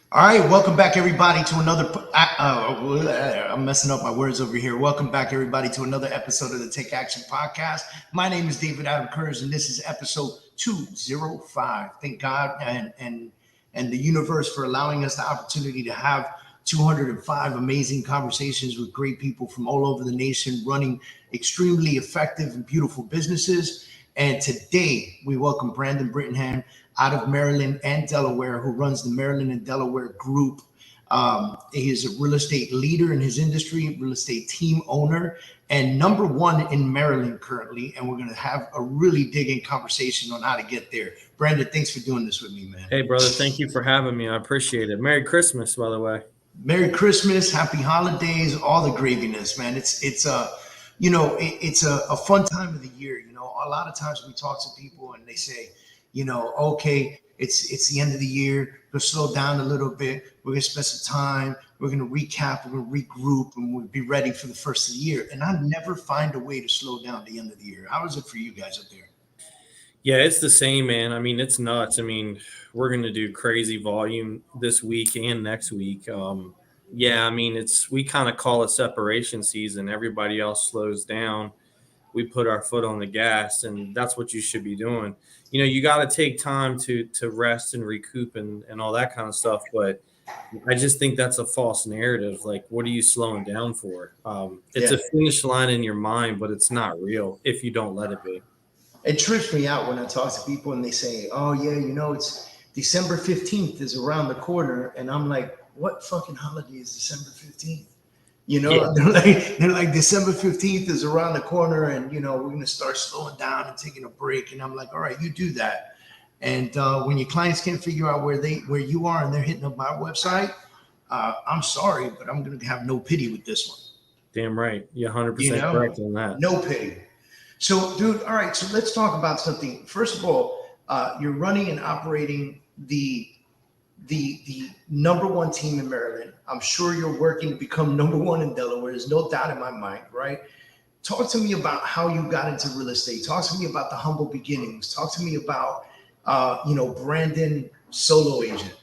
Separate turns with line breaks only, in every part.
All right, welcome back everybody to another. I'm messing up my words over here. Welcome back everybody to another episode of the Take Action Podcast. My name is David Adam Kurz, and this is episode 205. Thank God and the universe for allowing us the opportunity to have 205 amazing conversations with great people from all over the nation, running extremely effective and beautiful businesses. And today we welcome Brandon Brittingham out of Maryland and Delaware, who runs the Maryland and Delaware group. He is a real estate leader in his industry, real estate team owner, and number one in Maryland currently. And we're going to have a really digging conversation on how to get there. Brandon, thanks for doing this with me, man.
Hey, brother, thank you for having me. I appreciate it. Merry Christmas, by the way.
Merry Christmas, happy holidays, all the graviness, man. It's a fun time of the year. You know, a lot of times we talk to people and they say, okay, it's the end of the year. We'll slow down a little bit. We're gonna spend some time. We're gonna recap. We're gonna regroup, and we'll be ready for the first of the year. And I never find a way to slow down at the end of the year. How is it for you guys up there?
Yeah, it's the same, man. I mean, it's nuts. I mean, we're gonna do crazy volume this week and next week. Yeah, I mean, we kind of call it separation season. Everybody else slows down. We put our foot on the gas, and that's what you should be doing. You got to take time to rest and recoup and all that kind of stuff. But I just think that's a false narrative. Like, what are you slowing down for? It's a finish line in your mind, but it's not real if you don't let it be.
It trips me out when I talk to people and they say, oh, yeah, it's December 15th is around the corner. And I'm like, what fucking holiday is December 15th? They're like December 15th is around the corner and, we're going to start slowing down and taking a break. And I'm like, all right, you do that. And when your clients can't figure out where you are and they're hitting up my website, I'm sorry, but I'm going to have no pity with this one.
Damn right. You're 100% correct on that.
No pity. So, dude, all right. So let's talk about something. First of all, you're running and operating the number one team in Maryland. I'm sure you're working to become number one in Delaware. There's no doubt in my mind, right? Talk to me about how you got into real estate. Talk to me about the humble beginnings. Talk to me about, Brandon, solo agent.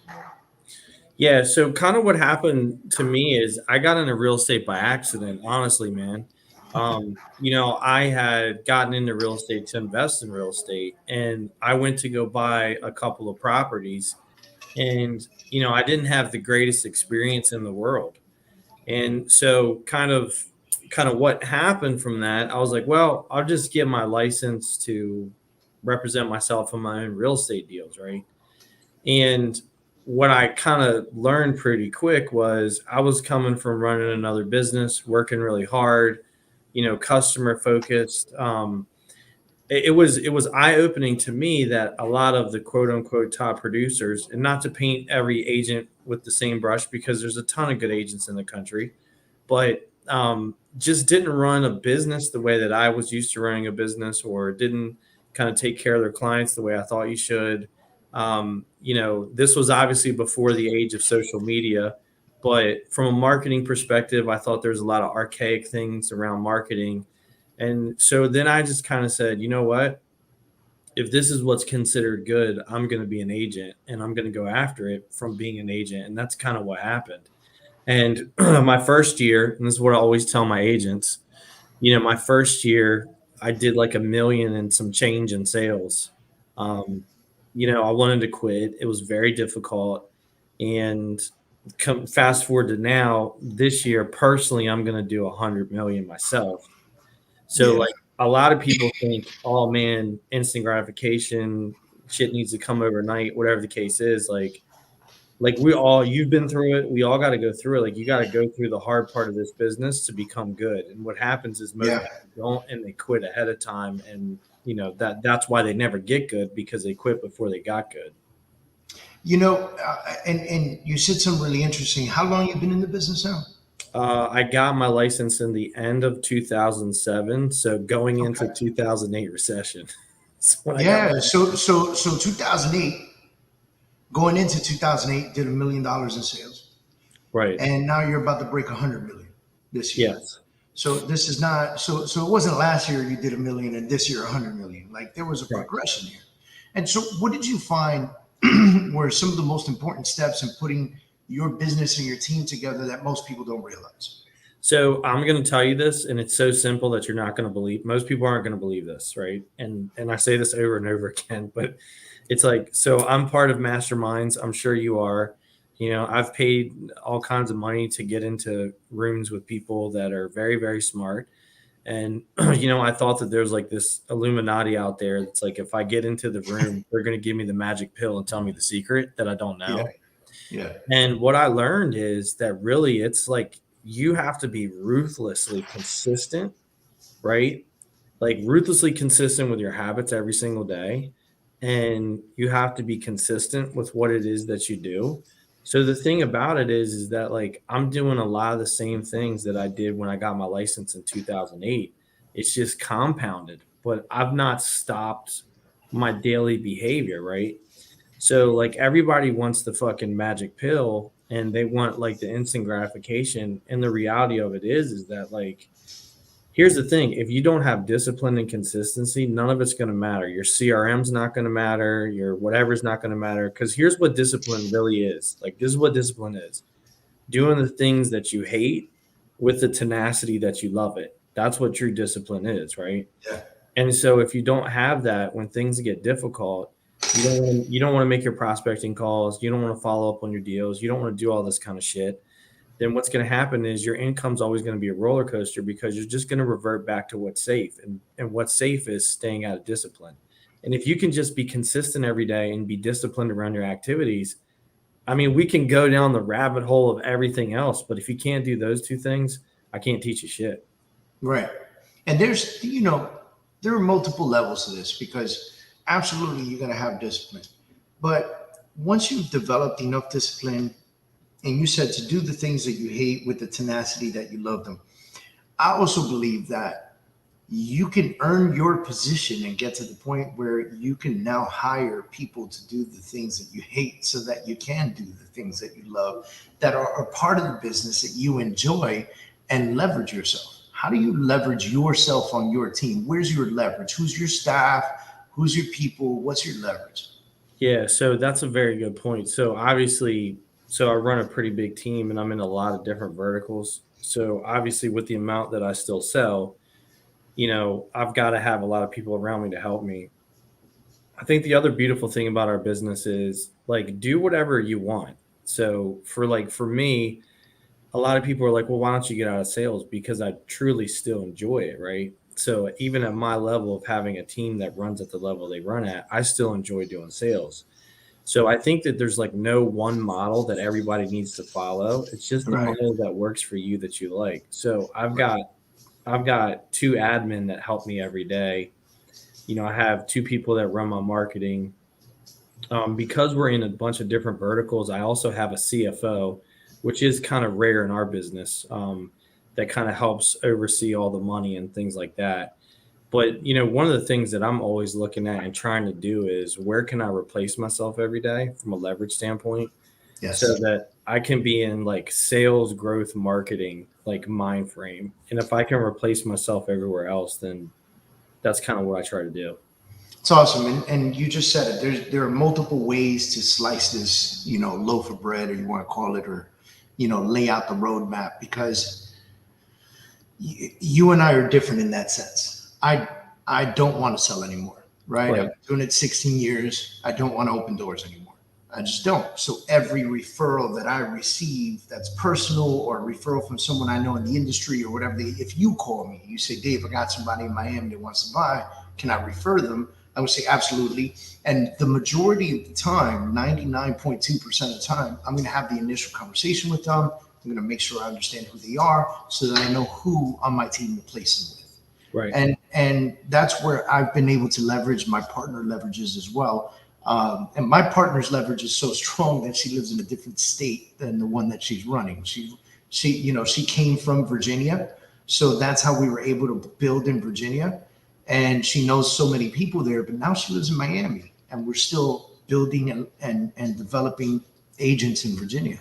Yeah, so kind of what happened to me is I got into real estate by accident, honestly, man. I had gotten into real estate to invest in real estate, and I went to go buy a couple of properties. And, I didn't have the greatest experience in the world. And so kind of what happened from that, I was like, well, I'll just get my license to represent myself in my own real estate deals, right? And what I kind of learned pretty quick was I was coming from running another business, working really hard, customer focused. It was eye-opening to me that a lot of the quote unquote top producers, and not to paint every agent with the same brush because there's a ton of good agents in the country, but just didn't run a business the way that I was used to running a business, or didn't kind of take care of their clients the way I thought you should. This was obviously before the age of social media, but from a marketing perspective, I thought there's a lot of archaic things around marketing. And so then I just kind of said, you know what, if this is what's considered good, I'm going to be an agent and I'm going to go after it from being an agent. And that's kind of what happened. And my first year, and this is what I always tell my agents, my first year, I did like $1 million and some change in sales. I wanted to quit. It was very difficult. And fast forward to now, this year, personally, I'm going to do 100 million myself. So like a lot of people think, oh man, instant gratification, shit needs to come overnight, whatever the case is. Like you've been through it. We all got to go through it. Like you got to go through the hard part of this business to become good. And what happens is most people don't, and they quit ahead of time. And that's why they never get good, because they quit before they got good.
And you said something really interesting. How long have you been in the business now?
I got my license in the end of 2007, so going into 2008 recession.
So 2008, going into 2008, did $1 million in sales,
right?
And now you're about to break 100 million this year.
Yes.
So this is not so it wasn't last year you did $1 million and this year 100 million. Like there was a progression here. And so, what did you find were some of the most important steps in putting your business and your team together that most people don't realize?
So I'm going to tell you this, and it's so simple that you're not going to believe. Most people aren't going to believe this, right? And I say this over and over again, but it's like, so I'm part of masterminds. I'm sure you are. I've paid all kinds of money to get into rooms with people that are very, very smart. And, I thought that there's like this Illuminati out there that's like, if I get into the room, they're going to give me the magic pill and tell me the secret that I don't know.
Yeah.
And what I learned is that really it's like you have to be ruthlessly consistent, right? Like ruthlessly consistent with your habits every single day. And you have to be consistent with what it is that you do. So the thing about it is that like I'm doing a lot of the same things that I did when I got my license in 2008. It's just compounded, but I've not stopped my daily behavior, right? So like everybody wants the fucking magic pill and they want like the instant gratification. And the reality of it is that like, here's the thing. If you don't have discipline and consistency, none of it's going to matter. Your CRM's not going to matter. Your whatever's not going to matter. Because here's what discipline really is. Like this is what discipline is. Doing the things that you hate with the tenacity that you love it. That's what true discipline is, right?
Yeah.
And so if you don't have that, when things get difficult, you don't want to make your prospecting calls. You don't want to follow up on your deals. You don't want to do all this kind of shit. Then what's going to happen is your income's always going to be a roller coaster because you're just going to revert back to what's safe. And what's safe is staying out of discipline. And if you can just be consistent every day and be disciplined around your activities, I mean, we can go down the rabbit hole of everything else. But if you can't do those two things, I can't teach you shit.
Right. And there's, there are multiple levels to this because absolutely you're going to have discipline. But once you've developed enough discipline and you said to do the things that you hate with the tenacity that you love them, I also believe that you can earn your position and get to the point where you can now hire people to do the things that you hate so that you can do the things that you love that are a part of the business that you enjoy and leverage yourself. How do you leverage yourself on your team? Where's your leverage? Who's your staff? Who's your people? What's your leverage?
Yeah, so that's a very good point. So obviously, I run a pretty big team and I'm in a lot of different verticals. So obviously with the amount that I still sell, I've got to have a lot of people around me to help me. I think the other beautiful thing about our business is like, do whatever you want. So for me, a lot of people are like, well, why don't you get out of sales? Because I truly still enjoy it, right? So even at my level of having a team that runs at the level they run at, I still enjoy doing sales. So I think that there's like no one model that everybody needs to follow. It's just the model that works for you that you like. So I've got two admin that help me every day. I have two people that run my marketing. Because we're in a bunch of different verticals, I also have a CFO, which is kind of rare in our business, that kind of helps oversee all the money and things like that. But, one of the things that I'm always looking at and trying to do is where can I replace myself every day from a leverage standpoint?
Yes.
So that I can be in like sales, growth, marketing, like mind frame. And if I can replace myself everywhere else, then that's kind of what I try to do.
It's awesome. And you just said it. There are multiple ways to slice this, loaf of bread, or you want to call it, or, lay out the roadmap, because you and I are different in that sense. I don't want to sell anymore, right? I've been doing it 16 years. I don't want to open doors anymore. I just don't. So every referral that I receive that's personal, or a referral from someone I know in the industry or whatever, if you call me, you say, Dave, I got somebody in Miami that wants to buy, can I refer them? I would say absolutely. And the majority of the time, 99.2% of the time, I'm going to have the initial conversation with them. I'm going to make sure I understand who they are so that I know who on my team to place them with.
Right.
And that's where I've been able to leverage. My partner leverages as well. And my partner's leverage is so strong that she lives in a different state than the one that she's running. She came from Virginia. So that's how we were able to build in Virginia. And she knows so many people there, but now she lives in Miami, and we're still building and developing agents in Virginia.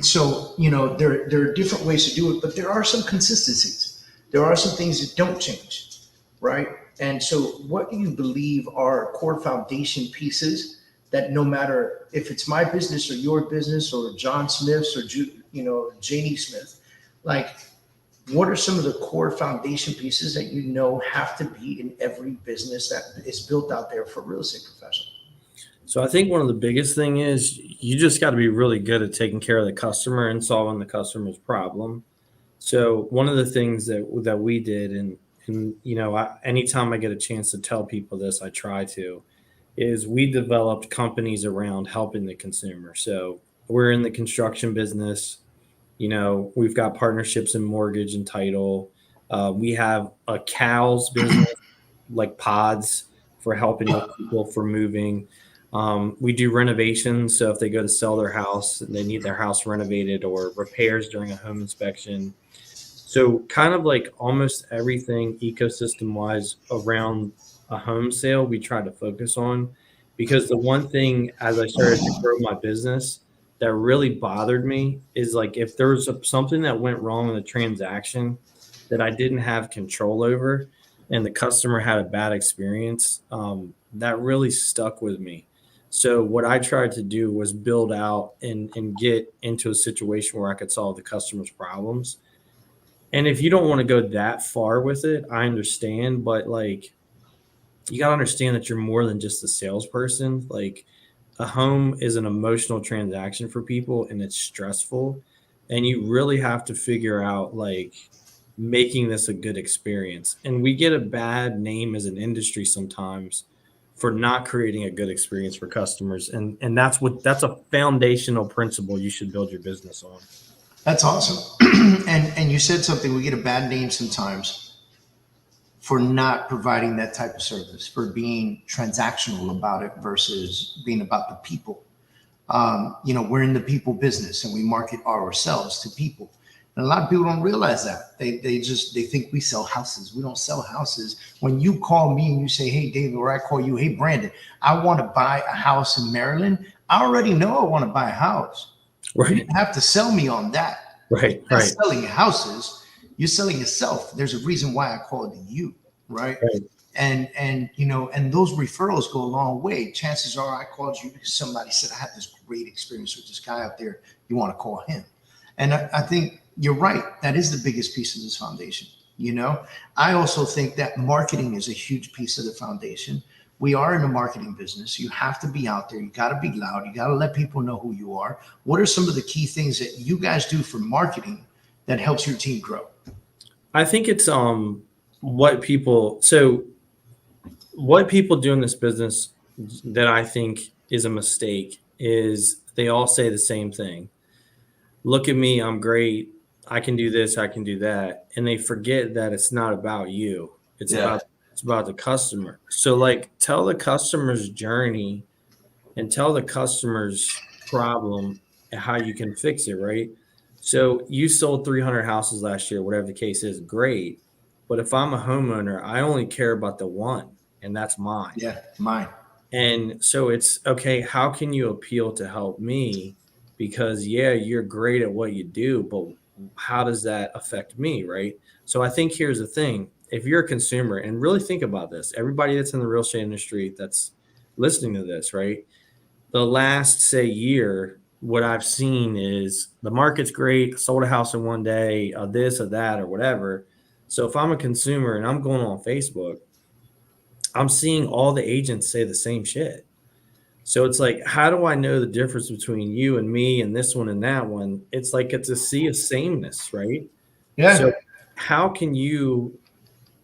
So, there are different ways to do it, but there are some consistencies. There are some things that don't change, right? And so what do you believe are core foundation pieces that no matter if it's my business or your business or John Smith's or Janie Smith, like what are some of the core foundation pieces that have to be in every business that is built out there for real estate professionals?
So I think one of the biggest thing is you just got to be really good at taking care of the customer and solving the customer's problem. So one of the things that we did, and anytime I get a chance to tell people this, I try to, is we developed companies around helping the consumer. So we're in the construction business. We've got partnerships in mortgage and title. We have a cows business, like pods for helping people for moving. We do renovations. So if they go to sell their house and they need their house renovated, or repairs during a home inspection. So kind of like almost everything ecosystem wise around a home sale, we try to focus on, because the one thing as I started to grow my business that really bothered me is like if there was something that went wrong in the transaction that I didn't have control over and the customer had a bad experience, that really stuck with me. So what I tried to do was build out and get into a situation where I could solve the customer's problems. And if you don't want to go that far with it, I understand, but like you got to understand that you're more than just a salesperson. Like a home is an emotional transaction for people and it's stressful. And you really have to figure out like making this a good experience. And we get a bad name as an industry sometimes for not creating a good experience for customers. And that's a foundational principle you should build your business on.
That's awesome. And you said something, we get a bad name sometimes for not providing that type of service, for being transactional about it versus being about the people. We're in the people business and we market ourselves to people. And a lot of people don't realize that. They think we sell houses. We don't sell houses. When you call me and you say, hey, David, or I call you, hey, Brandon, I want to buy a house in Maryland. I already know I want to buy a house.
Right.
You didn't have to sell me on that.
Right.
You're not selling houses. You're selling yourself. There's a reason why I called you. Right. And those referrals go a long way. Chances are I called you because somebody said, I had this great experience with this guy out there. You want to call him. And I think you're right. That is the biggest piece of this foundation. I also think that marketing is a huge piece of the foundation. We are in the marketing business. You have to be out there. You got to be loud. You got to let people know who you are. What are some of the key things that you guys do for marketing that helps your team grow?
I think it's what people do in this business that I think is a mistake is they all say the same thing. Look at me, I'm great. I can do this, I can do that. And they forget that it's not about you. It's about the customer. So like tell the customer's journey and tell the customer's problem and how you can fix it, right? So you sold 300 houses last year, whatever the case is, great. But if I'm a homeowner, I only care about the one, and that's mine.
Yeah, mine.
And so it's, okay, how can you appeal to help me? Because, you're great at what you do, but how does that affect me, right? So I think here's the thing. If you're a consumer, and really think about this, everybody that's in the real estate industry that's listening to this, right? The last, say, year, what I've seen is the market's great, sold a house in one day, this or that or whatever. So if I'm a consumer and I'm going on Facebook, I'm seeing all the agents say the same shit. So it's like, how do I know the difference between you and me and this one and that one? It's like it's a sea of sameness, right?
Yeah.
So how can you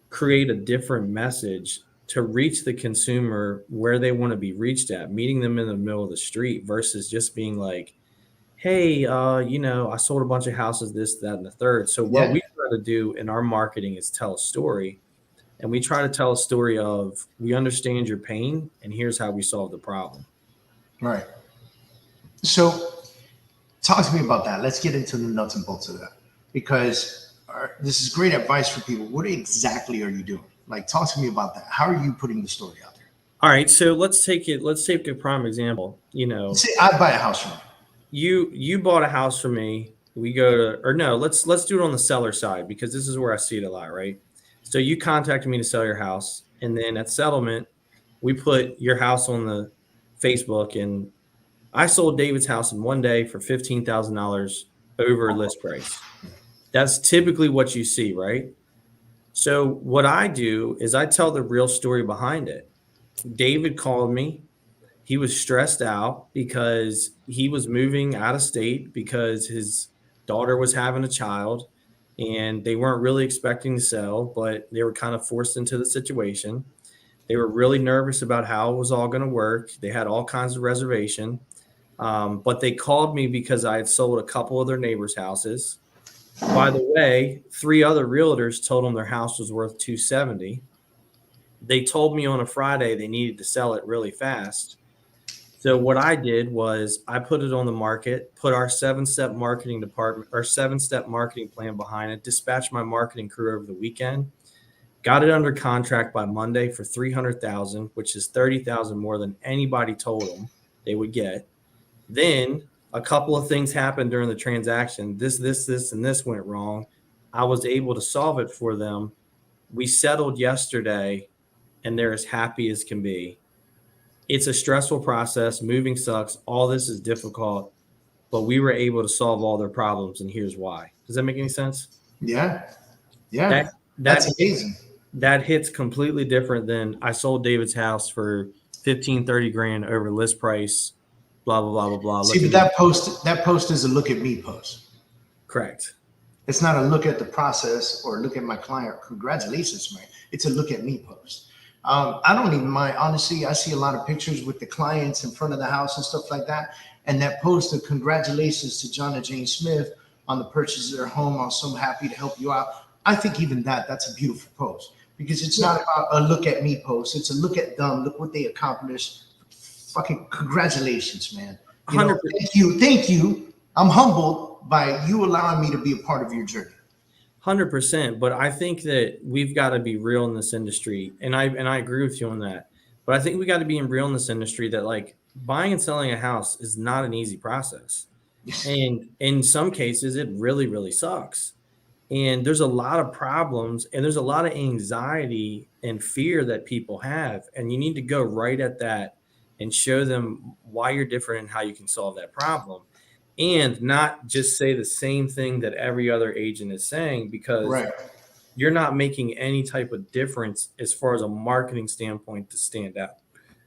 create a different message to reach the consumer where they want to be reached at, meeting them in the middle of the street versus just being like, hey, I sold a bunch of houses, this, that, and the third. So what we try to do in our marketing is tell a story. And we try to tell a story of, we understand your pain and here's how we solve the problem.
Right. So talk to me about that. Let's get into the nuts and bolts of that, because this is great advice for people. What exactly are you doing? Like, talk to me about that. How are you putting the story out there?
All right. So let's take a prime example.
Say I buy a house from
you. You bought a house from me. We go to, or no, let's do it on the seller side, because this is where I see it a lot, right? So you contacted me to sell your house, and then at settlement, we put your house on the Facebook, and I sold David's house in one day for $15,000 over list price. That's typically what you see, right? So what I do is I tell the real story behind it. David called me. He was stressed out because he was moving out of state because his daughter was having a child and they weren't really expecting to sell, but they were kind of forced into the situation. They were really nervous about how it was all going to work. They had all kinds of reservation. But they called me because I had sold a couple of their neighbors' houses. By the way, 3 other realtors told them their house was worth 270. They told me on a Friday they needed to sell it really fast. So what I did was I put it on the market, put our 7-step marketing department, our 7-step marketing plan behind it, dispatched my marketing crew over the weekend, got it under contract by Monday for $300,000, which is $30,000 more than anybody told them they would get. Then a couple of things happened during the transaction. This, and this went wrong. I was able to solve it for them. We settled yesterday, and they're as happy as can be. It's a stressful process. Moving sucks. All this is difficult, but we were able to solve all their problems, and here's why. Does that make any sense?
Yeah. That's amazing.
That hits completely different than I sold David's house for 15, 30 grand over list price, blah, blah, blah, blah, blah.
See, but that post is a look at me post.
Correct.
It's not a look at the process or look at my client. Congratulations, man. It's a look at me post. I don't even mind. Honestly, I see a lot of pictures with the clients in front of the house and stuff like that. And that post of congratulations to John and Jane Smith on the purchase of their home. I'm so happy to help you out. I think even that's a beautiful post because it's not about a look at me post. It's a look at them. Look what they accomplished. Fucking congratulations, man. Thank you. I'm humbled by you allowing me to be a part of your journey.
100%. But I think that we've got to be real in this industry. And I agree with you on that. But I think we got to be real in this industry that like buying and selling a house is not an easy process. And in some cases, it really, really sucks. And there's a lot of problems and there's a lot of anxiety and fear that people have. And you need to go right at that and show them why you're different and how you can solve that problem. And not just say the same thing that every other agent is saying, because you're not making any type of difference as far as a marketing standpoint to stand out.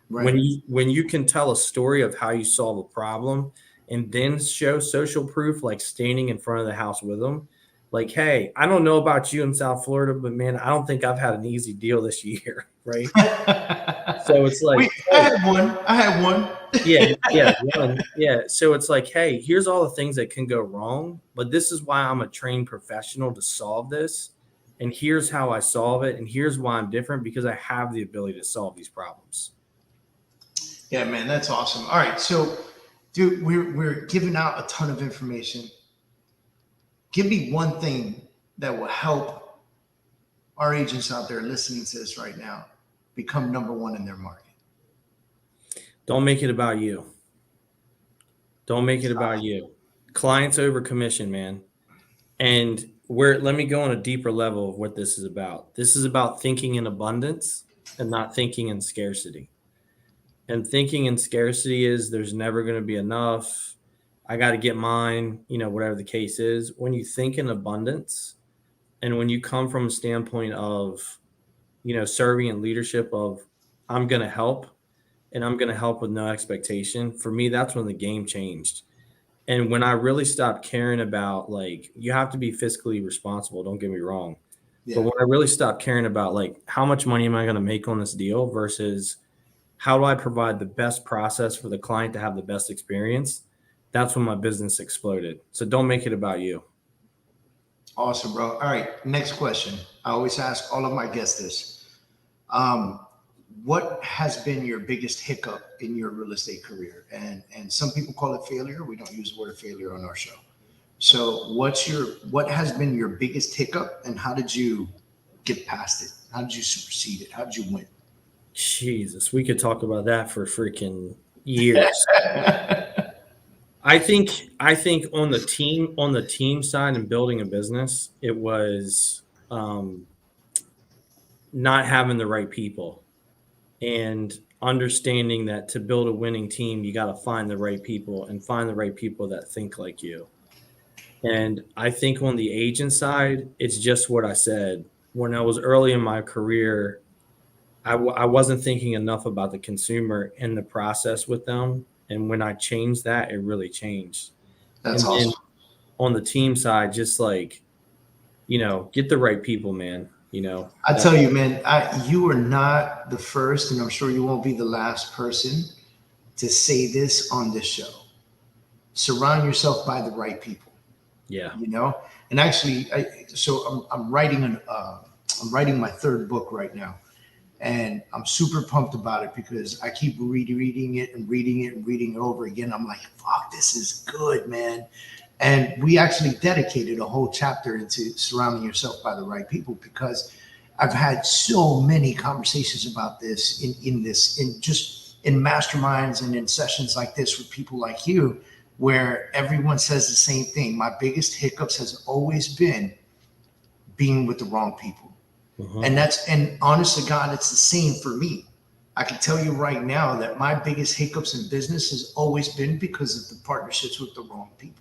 Right. When you can tell a story of how you solve a problem and then show social proof, like standing in front of the house with them, like, hey, I don't know about you in South Florida, but man, I don't think I've had an easy deal this year, right? So it's like,
I had one.
Yeah. So it's like, hey, here's all the things that can go wrong, but this is why I'm a trained professional to solve this. And here's how I solve it. And here's why I'm different, because I have the ability to solve these problems.
Yeah, man, that's awesome. All right. So, dude, we're giving out a ton of information. Give me one thing that will help our agents out there listening to this right now become number one in their market.
Don't make it about you. Don't make it about you. Clients over commission, man. And let me go on a deeper level of what this is about. This is about thinking in abundance and not thinking in scarcity. And thinking in scarcity is there's never going to be enough. I got to get mine, whatever the case is. When you think in abundance and when you come from a standpoint of, serving in leadership of I'm going to help and I'm going to help with no expectation. For me, that's when the game changed. And when I really stopped caring about, like, you have to be fiscally responsible. Don't get me wrong. Yeah. But when I really stopped caring about, like, how much money am I going to make on this deal versus how do I provide the best process for the client to have the best experience, that's when my business exploded. So don't make it about you.
Awesome, bro. All right. Next question. I always ask all of my guests this. What has been your biggest hiccup in your real estate career? And some people call it failure. We don't use the word failure on our show. So what has been your biggest hiccup and how did you get past it? How did you supersede it? How did you win?
Jesus, we could talk about that for freaking years. I think on the team side and building a business, it was not having the right people. And understanding that to build a winning team, you got to find the right people and find the right people that think like you. And I think on the agent side, it's just what I said. When I was early in my career, I wasn't thinking enough about the consumer and the process with them. And when I changed that, it really changed.
That's
And then
awesome.
on the team side, just like, get the right people, man.
I tell you, man, you are not the first, and I'm sure you won't be the last person to say this on this show. Surround yourself by the right people.
Yeah.
And actually, I'm writing I'm writing my third book right now, and I'm super pumped about it because I keep reading it and reading it and reading it over again. I'm like, fuck, this is good, man. And we actually dedicated a whole chapter into surrounding yourself by the right people, because I've had so many conversations about this in masterminds and in sessions like this with people like you, where everyone says the same thing. My biggest hiccups has always been being with the wrong people. And honest to God, it's the same for me. I can tell you right now that my biggest hiccups in business has always been because of the partnerships with the wrong people.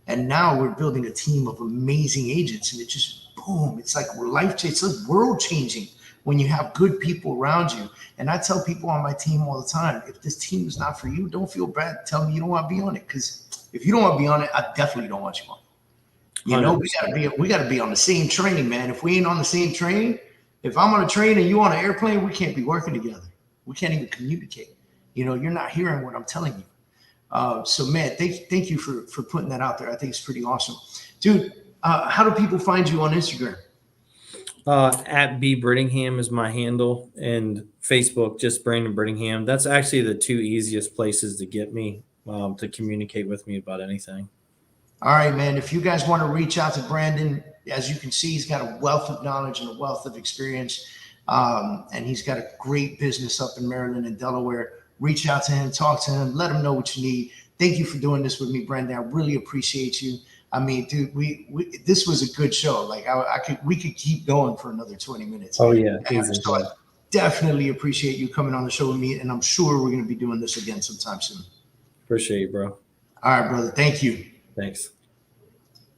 And now we're building a team of amazing agents, and it just boom, it's like we're life-changing, it's like world changing when you have good people around you. And I tell people on my team all the time, if this team is not for you, don't feel bad. Tell me you don't want to be on it, because if you don't want to be on it, I definitely don't want you on it. We gotta be on the same train, man. If we ain't on the same train, if I'm on a train and you on an airplane, we can't be working together. We can't even communicate. You're not hearing what I'm telling you. So man, thank you for putting that out there. I think it's pretty awesome, dude. How do people find you on Instagram?
At B Brittingham is my handle, and Facebook, just Brandon Brittingham. That's actually the two easiest places to get me, to communicate with me about anything.
All right, man. If you guys want to reach out to Brandon, as you can see, he's got a wealth of knowledge and a wealth of experience. And he's got a great business up in Maryland and Delaware. Reach out to him, talk to him, let him know what you need. Thank you for doing this with me, Brandon. I really appreciate you. I mean, dude, this was a good show. Like we could keep going for another 20 minutes.
Oh yeah.
So I definitely appreciate you coming on the show with me. And I'm sure we're going to be doing this again sometime soon.
Appreciate you, bro.
All right, brother. Thank you.
Thanks.